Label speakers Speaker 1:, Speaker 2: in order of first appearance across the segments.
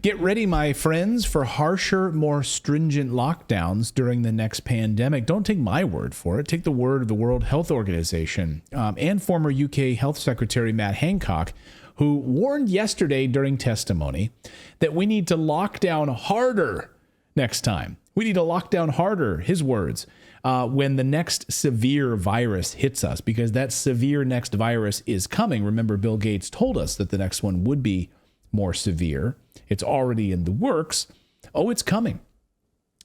Speaker 1: Get ready, my friends, for harsher, more stringent lockdowns during the next pandemic. Don't take my word for it. Take the word of the World Health Organization and former UK Health Secretary Matt Hancock, who warned yesterday during testimony that we need to lock down harder next time. We need to lock down harder, his words, when the next severe virus hits us, because that severe next virus is coming. Remember, Bill Gates told us that the next one would be more severe. It's already in the works. Oh, it's coming.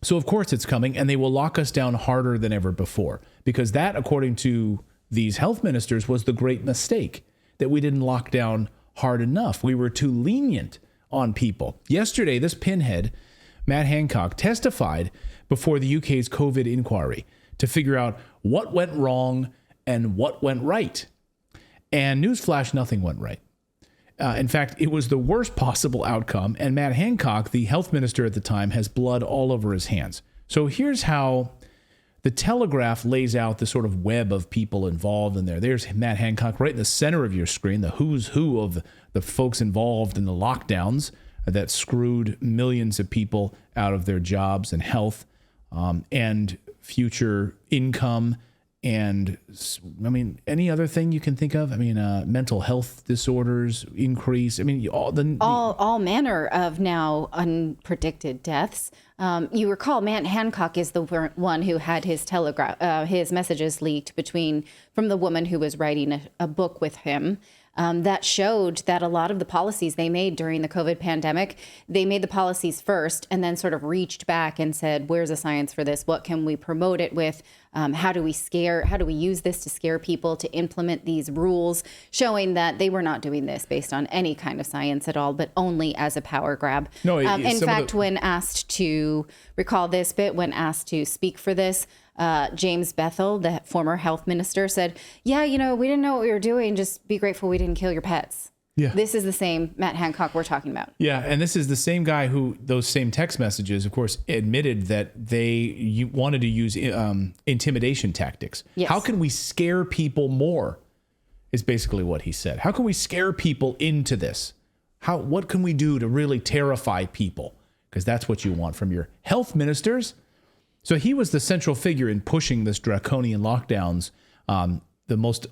Speaker 1: So, of course, it's coming, and they will lock us down harder than ever before, because that, according to these health ministers, was the great mistake, that we didn't lock down hard enough. We were too lenient on people. Yesterday, this pinhead, Matt Hancock, testified before the UK's COVID inquiry to figure out what went wrong and what went right. And newsflash, nothing went right. In fact, it was the worst possible outcome, and Matt Hancock, the health minister at the time, has blood all over his hands. So here's how the Telegraph lays out the sort of web of people involved in there. There's Matt Hancock right in the center of your screen, the who's who of the folks involved in the lockdowns that screwed millions of people out of their jobs and health and future income. And I mean, any other thing you can think of? I mean, mental health disorders increase. I mean, all
Speaker 2: manner of now unpredicted deaths. You recall, Matt Hancock is the one who had his his messages leaked from the woman who was writing a book with him. That showed that a lot of the policies they made during the COVID pandemic, they made the policies first and then sort of reached back and said, where's the science for this? What can we promote it with? How do we use this to scare people to implement these rules, showing that they were not doing this based on any kind of science at all, but only as a power grab.
Speaker 1: No,
Speaker 2: in fact, when asked to recall this bit, when asked to speak for this, James Bethel, the former health minister, said, yeah, we didn't know what we were doing. Just be grateful we didn't kill your pets. Yeah. This is the same Matt Hancock we're talking about.
Speaker 1: Yeah, and this is the same guy who, those same text messages, of course, admitted that they wanted to use intimidation tactics.
Speaker 2: Yes.
Speaker 1: How can we scare people more is basically what he said. How can we scare people into this? What can we do to really terrify people? Because that's what you want from your health ministers. So he was the central figure in pushing this draconian lockdowns, the most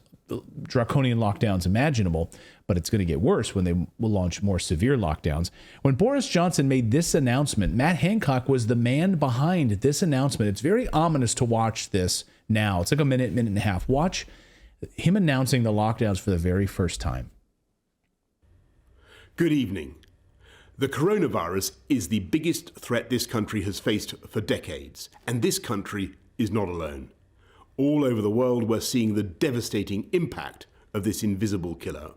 Speaker 1: draconian lockdowns imaginable, but it's going to get worse when they will launch more severe lockdowns. When Boris Johnson made this announcement, Matt Hancock was the man behind this announcement. It's very ominous to watch this now. It's like a minute and a half. Watch him announcing the lockdowns for the very first time.
Speaker 3: Good evening. The coronavirus is the biggest threat this country has faced for decades, and this country is not alone. All over the world, we're seeing the devastating impact of this invisible killer.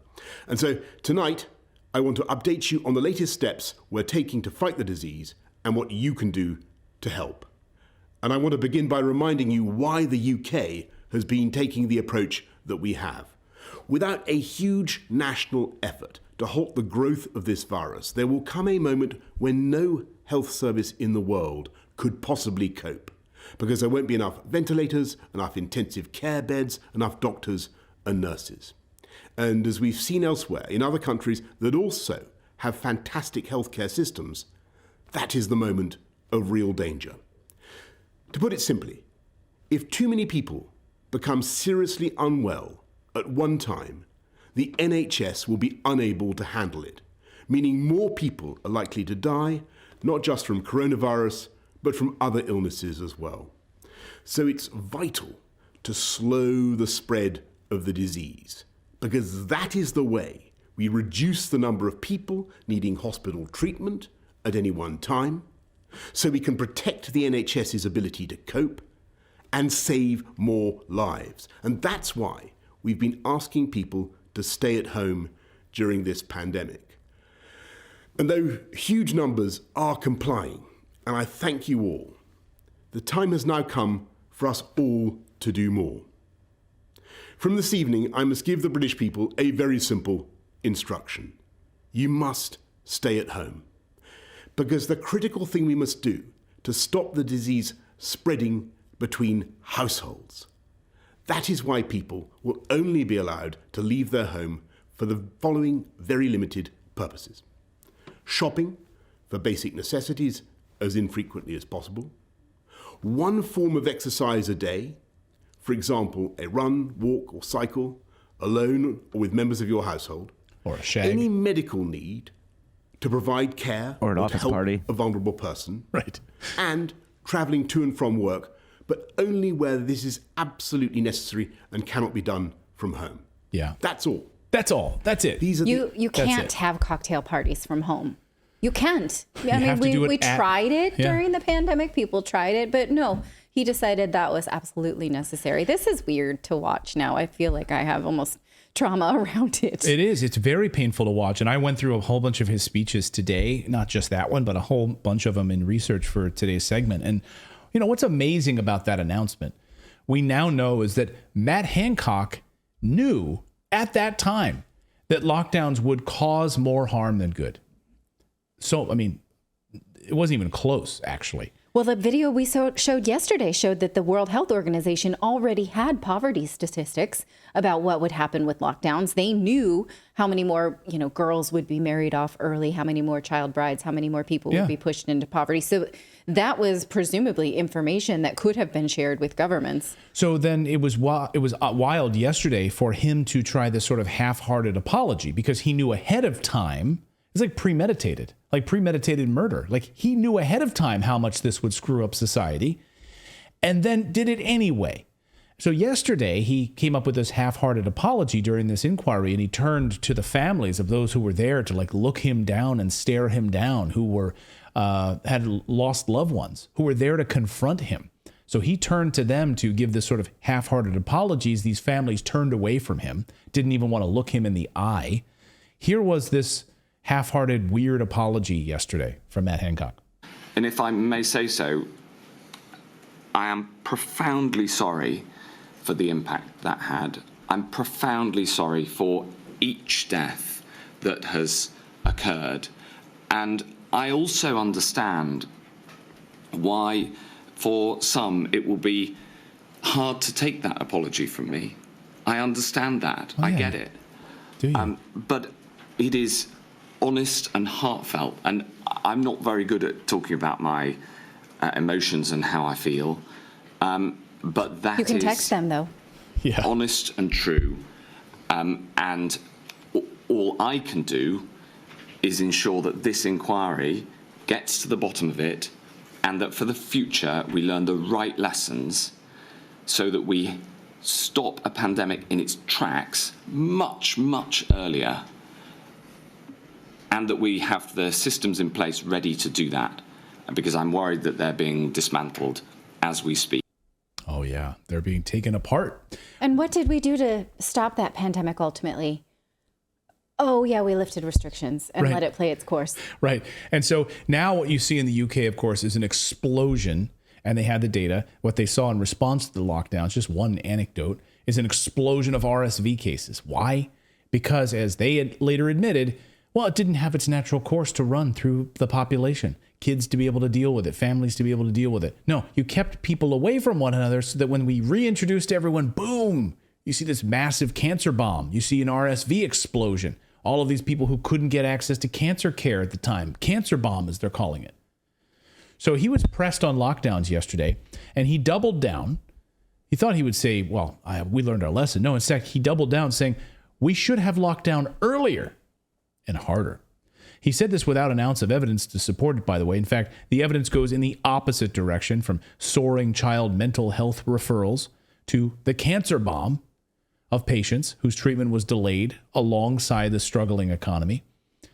Speaker 3: And so tonight, I want to update you on the latest steps we're taking to fight the disease and what you can do to help. And I want to begin by reminding you why the UK has been taking the approach that we have. Without a huge national effort to halt the growth of this virus, there will come a moment when no health service in the world could possibly cope, because there won't be enough ventilators, enough intensive care beds, enough doctors and nurses. And as we've seen elsewhere in other countries that also have fantastic healthcare systems, that is the moment of real danger. To put it simply, if too many people become seriously unwell at one time, the NHS will be unable to handle it, meaning more people are likely to die, not just from coronavirus, but from other illnesses as well. So it's vital to slow the spread of the disease, because that is the way we reduce the number of people needing hospital treatment at any one time, so we can protect the NHS's ability to cope and save more lives. And that's why we've been asking people to stay at home during this pandemic. And though huge numbers are complying, and I thank you all, the time has now come for us all to do more. From this evening, I must give the British people a very simple instruction. You must stay at home, because the critical thing we must do to stop the disease spreading between households. That is why people will only be allowed to leave their home for the following very limited purposes: shopping for basic necessities as infrequently as possible, one form of exercise a day, for example, a run, walk, or cycle, alone or with members of your household,
Speaker 1: Or a shag.
Speaker 3: any medical need to provide care
Speaker 4: Or an
Speaker 3: to
Speaker 4: office
Speaker 3: help
Speaker 4: party.
Speaker 3: a vulnerable person,
Speaker 1: Right.
Speaker 3: and travelling to and from work, but only where this is absolutely necessary and cannot be done from home.
Speaker 1: Yeah.
Speaker 3: That's all.
Speaker 1: That's all. That's it.
Speaker 3: These are
Speaker 2: You
Speaker 1: That's
Speaker 2: can't
Speaker 1: it.
Speaker 2: have cocktail parties from home. You can't. I
Speaker 1: have to
Speaker 2: mean,
Speaker 1: do it
Speaker 2: we
Speaker 1: at-
Speaker 2: tried it
Speaker 1: Yeah.
Speaker 2: during the pandemic. People tried it, but no, he decided that was absolutely necessary. This is weird to watch now. I feel like I have almost trauma around it.
Speaker 1: It is. It's very painful to watch. And I went through a whole bunch of his speeches today, not just that one, but a whole bunch of them in research for today's segment. And, you know, what's amazing about that announcement, we now know, is that Matt Hancock knew at that time that lockdowns would cause more harm than good. So, I mean, it wasn't even close, actually.
Speaker 2: Well, the video we showed yesterday showed that the World Health Organization already had poverty statistics about what would happen with lockdowns. They knew how many more, girls would be married off early, how many more child brides, how many more people
Speaker 1: Yeah.
Speaker 2: would be pushed into poverty. So that was presumably information that could have been shared with governments.
Speaker 1: So then it was wild yesterday for him to try this sort of half-hearted apology, because he knew ahead of time. It's like premeditated murder. Like, he knew ahead of time how much this would screw up society, and then did it anyway. So yesterday he came up with this half-hearted apology during this inquiry, and he turned to the families of those who were there to look him down and stare him down, who were had lost loved ones, who were there to confront him. So he turned to them to give this sort of half-hearted apologies. These families turned away from him, didn't even want to look him in the eye. Here was this half-hearted, weird apology yesterday from Matt Hancock.
Speaker 5: And if I may say so, I am profoundly sorry for the impact that had. I'm profoundly sorry for each death that has occurred. And I also understand why, for some, it will be hard to take that apology from me. I understand that.
Speaker 1: Oh,
Speaker 5: I
Speaker 1: yeah.
Speaker 5: get it.
Speaker 1: Do you?
Speaker 5: But it is honest and heartfelt, and I'm not very good at talking about my emotions and how I feel, but that
Speaker 2: You can
Speaker 5: is
Speaker 2: text them, though.
Speaker 1: Yeah.
Speaker 5: honest and true, and all I can do is ensure that this inquiry gets to the bottom of it, and that for the future we learn the right lessons so that we stop a pandemic in its tracks much, much earlier, and that we have the systems in place ready to do that, because I'm worried that they're being dismantled as we speak.
Speaker 1: Oh, yeah. They're being taken apart.
Speaker 2: And what did we do to stop that pandemic ultimately? Oh, yeah, we lifted restrictions and
Speaker 1: Right.
Speaker 2: let it play its course.
Speaker 1: Right. And so now what you see in the UK, of course, is an explosion. And they had the data. What they saw in response to the lockdowns, just one anecdote, is an explosion of RSV cases. Why? Because, as they had later admitted, well, it didn't have its natural course to run through the population. Kids to be able to deal with it, families to be able to deal with it. No, you kept people away from one another so that when we reintroduced everyone, boom, you see this massive cancer bomb. You see an RSV explosion. All of these people who couldn't get access to cancer care at the time. Cancer bomb, as they're calling it. So he was pressed on lockdowns yesterday, and he doubled down. He thought he would say, well, we learned our lesson. No, in fact, he doubled down, saying we should have locked down earlier and harder. He said this without an ounce of evidence to support it, by the way. In fact, the evidence goes in the opposite direction, from soaring child mental health referrals to the cancer bomb of patients whose treatment was delayed alongside the struggling economy.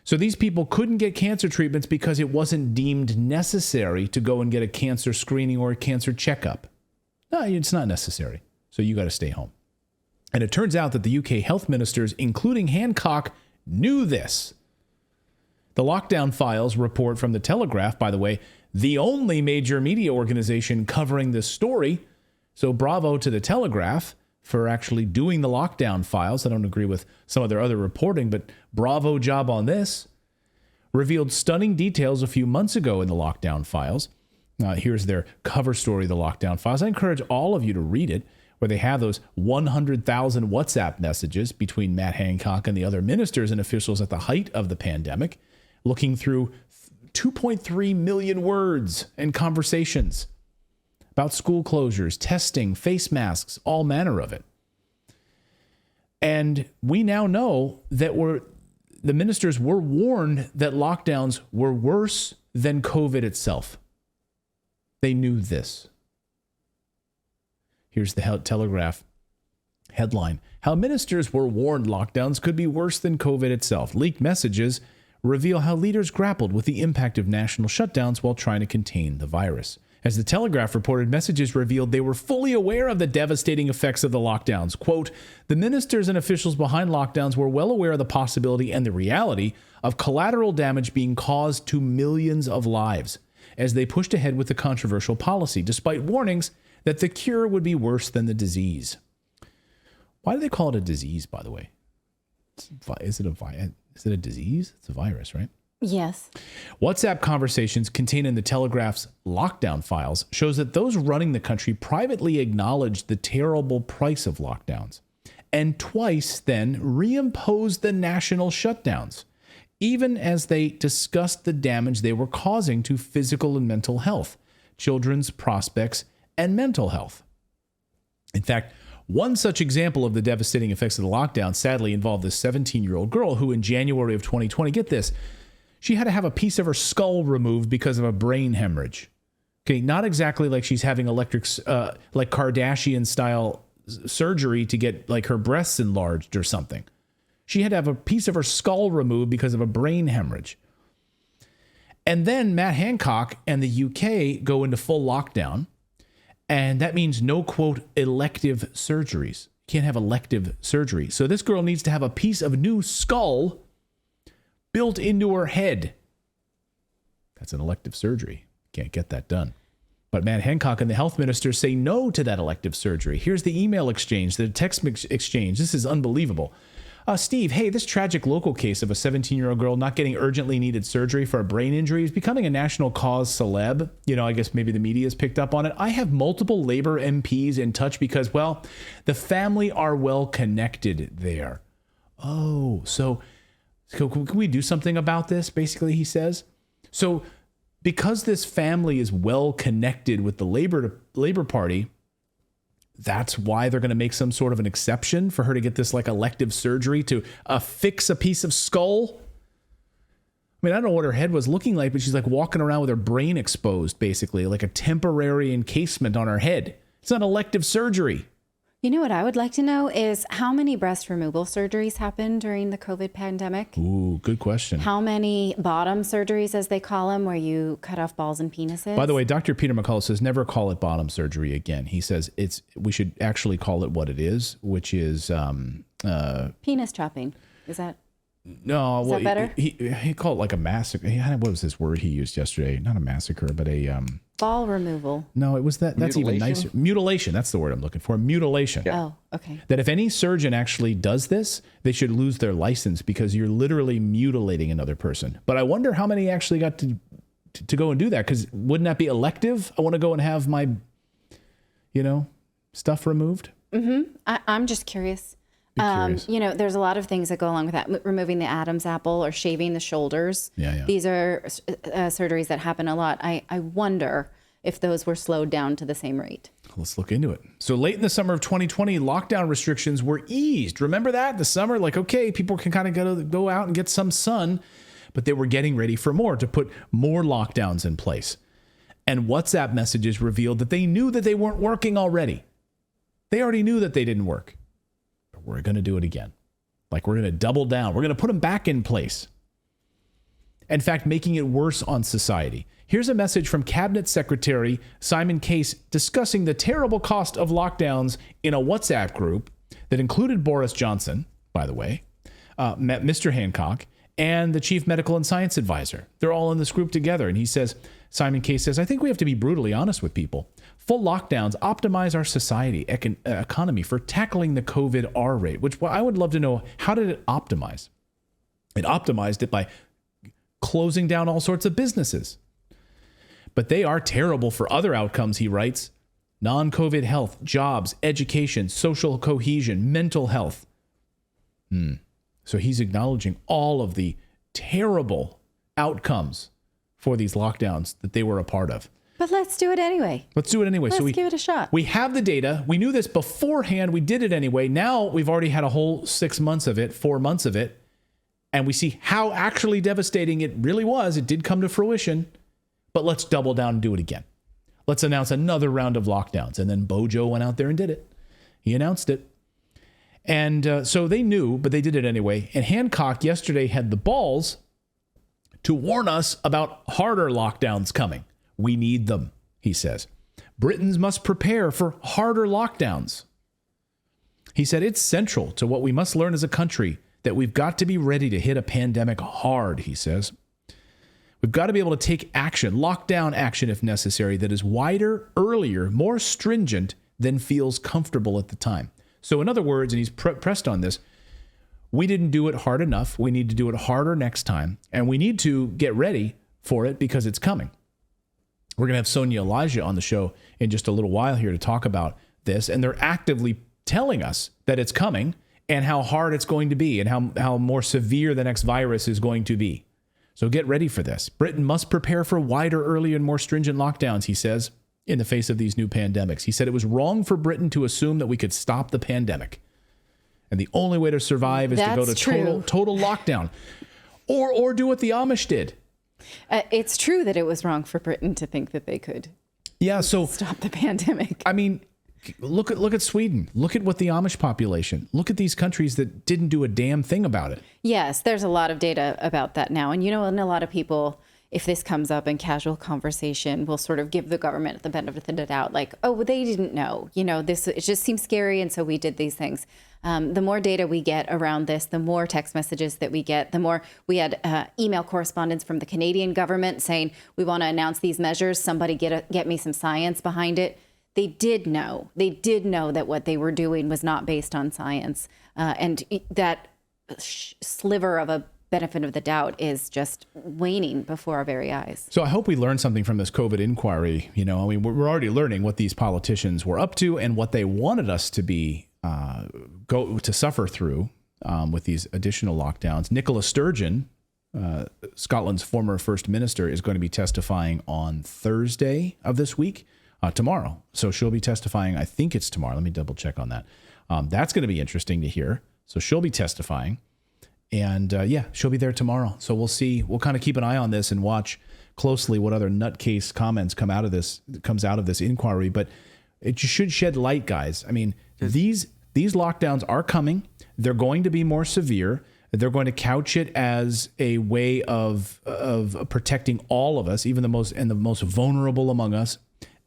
Speaker 1: So these people couldn't get cancer treatments because it wasn't deemed necessary to go and get a cancer screening or a cancer checkup. No, it's not necessary. So you got to stay home. And it turns out that the UK health ministers, including Hancock, knew this. The lockdown files report from The Telegraph, by the way, the only major media organization covering this story. So bravo to The Telegraph for actually doing the lockdown files. I don't agree with some of their other reporting, but bravo job on this. Revealed stunning details a few months ago in the lockdown files. Here's their cover story of the lockdown files. I encourage all of you to read it, where they have those 100,000 WhatsApp messages between Matt Hancock and the other ministers and officials at the height of the pandemic, looking through 2.3 million words and conversations about school closures, testing, face masks, all manner of it. And we now know that the ministers were warned that lockdowns were worse than COVID itself. They knew this. Here's the Telegraph headline: How ministers were warned lockdowns could be worse than COVID itself. Leaked messages reveal how leaders grappled with the impact of national shutdowns while trying to contain the virus. As the Telegraph reported, messages revealed they were fully aware of the devastating effects of the lockdowns. Quote, the ministers and officials behind lockdowns were well aware of the possibility and the reality of collateral damage being caused to millions of lives as they pushed ahead with the controversial policy, despite warnings that the cure would be worse than the disease. Why do they call it a disease, by the way? Is it a disease? It's a virus, right?
Speaker 2: Yes.
Speaker 1: WhatsApp conversations contained in the Telegraph's lockdown files shows that those running the country privately acknowledged the terrible price of lockdowns and twice then reimposed the national shutdowns, even as they discussed the damage they were causing to physical and mental health, children's prospects, and mental health. In fact, one such example of the devastating effects of the lockdown sadly involved this 17-year-old girl who in January of 2020, get this, she had to have a piece of her skull removed because of a brain hemorrhage. Okay, not exactly like she's having like Kardashian-style surgery to get like her breasts enlarged or something. She had to have a piece of her skull removed because of a brain hemorrhage. And then Matt Hancock and the UK go into full lockdown. And that means no, quote, elective surgeries. You can't have elective surgery. So this girl needs to have a piece of new skull built into her head. That's an elective surgery. Can't get that done. But Matt Hancock and the health minister say no to that elective surgery. Here's the email exchange, the text exchange. This is unbelievable. Steve, hey, this tragic local case of a 17-year-old girl not getting urgently needed surgery for a brain injury is becoming a national cause celeb. You know, I guess maybe the media has picked up on it. I have multiple Labor MPs in touch because, well, the family are well connected there. Oh, so can we do something about this? Basically, he says. So because this family is well connected with the Labor Party, that's why they're going to make some sort of an exception for her to get this like elective surgery to fix a piece of skull. I mean, I don't know what her head was looking like, but she's like walking around with her brain exposed, basically, like a temporary encasement on her head. It's not elective surgery.
Speaker 2: You know what I would like to know is how many breast removal surgeries happened during the COVID pandemic?
Speaker 1: Ooh, good question.
Speaker 2: How many bottom surgeries, as they call them, where you cut off balls and penises?
Speaker 1: By the way, Dr. Peter McCullough says never call it bottom surgery again. He says we should actually call it what it is, which is
Speaker 2: penis chopping. Is that?
Speaker 1: No,
Speaker 2: is that better?
Speaker 1: He called it like a massacre. What was this word he used yesterday? Not a massacre, but a
Speaker 2: ball removal.
Speaker 1: No, it was that. That's even nicer. Mutilation. That's the word I'm looking for. Mutilation.
Speaker 2: Yeah. Oh, okay.
Speaker 1: That if any surgeon actually does this, they should lose their license because you're literally mutilating another person. But I wonder how many actually got to go and do that, because wouldn't that be elective? I want to go and have my, stuff removed.
Speaker 2: Mm-hmm. I'm just curious. There's a lot of things that go along with that. Removing the Adam's apple or shaving the shoulders.
Speaker 1: Yeah.
Speaker 2: These are surgeries that happen a lot. I wonder if those were slowed down to the same rate.
Speaker 1: Let's look into it. So late in the summer of 2020, lockdown restrictions were eased. Remember that? The summer, like, okay, people can kind of go out and get some sun, but they were getting ready for more, to put more lockdowns in place. And WhatsApp messages revealed that they knew that they weren't working already. They already knew that they didn't work. We're going to do it again. Like, we're going to double down. We're going to put them back in place. In fact, making it worse on society. Here's a message from Cabinet Secretary Simon Case discussing the terrible cost of lockdowns in a WhatsApp group that included Boris Johnson, by the way, Mr. Hancock, and the chief medical and science advisor. They're all in this group together. And he says, Simon Case says, I think we have to be brutally honest with people. Full lockdowns optimize our society, economy for tackling the COVID R rate, which I would love to know, how did it optimize? It optimized it by closing down all sorts of businesses. But they are terrible for other outcomes, he writes. Non-COVID health, jobs, education, social cohesion, mental health. So he's acknowledging all of the terrible outcomes for these lockdowns that they were a part of.
Speaker 2: But let's do it anyway.
Speaker 1: Let's do it anyway.
Speaker 2: Let's give it a shot.
Speaker 1: We have the data. We knew this beforehand. We did it anyway. Now we've already had a whole 6 months of it, 4 months of it. And we see how actually devastating it really was. It did come to fruition. But let's double down and do it again. Let's announce another round of lockdowns. And then Bojo went out there and did it. He announced it. And so they knew, but they did it anyway. And Hancock yesterday had the balls to warn us about harder lockdowns coming. We need them, he says. Britons must prepare for harder lockdowns. He said it's central to what we must learn as a country, that we've got to be ready to hit a pandemic hard, he says. We've got to be able to take action, lockdown action if necessary, that is wider, earlier, more stringent than feels comfortable at the time. So in other words, and he's pressed on this, we didn't do it hard enough. We need to do it harder next time. And we need to get ready for it because it's coming. We're going to have Sonia Elijah on the show in just a little while here to talk about this. And they're actively telling us that it's coming and how hard it's going to be and how more severe the next virus is going to be. So get ready for this. Britain must prepare for wider, earlier, and more stringent lockdowns, he says, in the face of these new pandemics. He said it was wrong for Britain to assume that we could stop the pandemic. And the only way to survive is to go to total lockdown. Or do what the Amish did.
Speaker 2: It's true that it was wrong for Britain to think that they could stop the pandemic.
Speaker 1: I mean, look at Sweden. Look at what the Amish population. Look at these countries that didn't do a damn thing about it.
Speaker 2: Yes, there's a lot of data about that now. And, and a lot of people, if this comes up in casual conversation, will sort of give the government the benefit of the doubt, like, oh, well, they didn't know. It just seems scary, and so we did these things. The more data we get around this, the more text messages that we get, the more we had email correspondence from the Canadian government saying, we want to announce these measures. Somebody get me some science behind it. They did know. They did know that what they were doing was not based on science. And that sliver of a benefit of the doubt is just waning before our very eyes.
Speaker 1: So I hope we learned something from this COVID inquiry. We're already learning what these politicians were up to and what they wanted us to be suffer through with these additional lockdowns. Nicola Sturgeon, Scotland's former First Minister, is going to be testifying on Thursday of this week, tomorrow. So she'll be testifying. I think it's tomorrow. Let me double check on that. That's going to be interesting to hear. So she'll be testifying. And she'll be there tomorrow. So we'll see. We'll kind of keep an eye on this and watch closely what other nutcase comments comes out of this inquiry. But it should shed light, guys. I mean, these lockdowns are coming. They're going to be more severe. They're going to couch it as a way of protecting all of us, even the most vulnerable among us.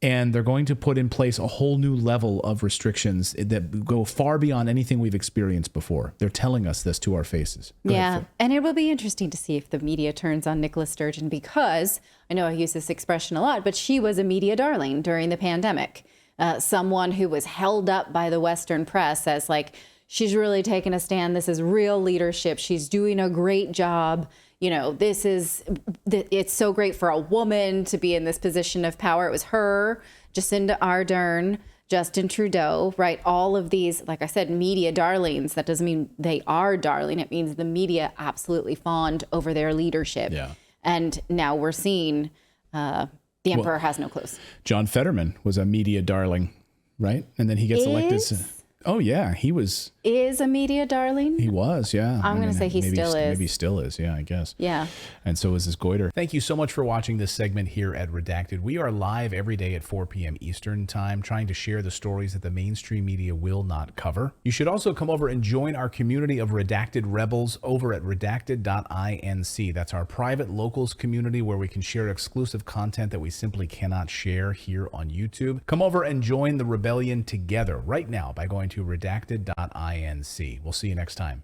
Speaker 1: And they're going to put in place a whole new level of restrictions that go far beyond anything we've experienced before. They're telling us this to our faces. Go ahead, Phil. And
Speaker 2: it will be interesting to see if the media turns on Nicola Sturgeon, because I know I use this expression a lot, but she was a media darling during the pandemic. Someone who was held up by the Western press as like, she's really taking a stand. This is real leadership. She's doing a great job. It's so great for a woman to be in this position of power. It was her, Jacinda Ardern, Justin Trudeau, right? All of these, like I said, media darlings. That doesn't mean they are darling. It means the media absolutely fawned over their leadership. Yeah. And now we're seeing the emperor has no clothes.
Speaker 1: John Fetterman was a media darling, right? And then he gets elected. Oh, yeah. He is
Speaker 2: a media darling.
Speaker 1: He was, yeah.
Speaker 2: I'm going to say he still is.
Speaker 1: Maybe still is, yeah, I guess.
Speaker 2: Yeah.
Speaker 1: And so is his goiter. Thank you so much for watching this segment here at Redacted. We are live every day at 4 p.m. Eastern Time, trying to share the stories that the mainstream media will not cover. You should also come over and join our community of Redacted Rebels over at redacted.inc. That's our private locals community where we can share exclusive content that we simply cannot share here on YouTube. Come over and join the rebellion together right now by going to redacted.inc. We'll see you next time.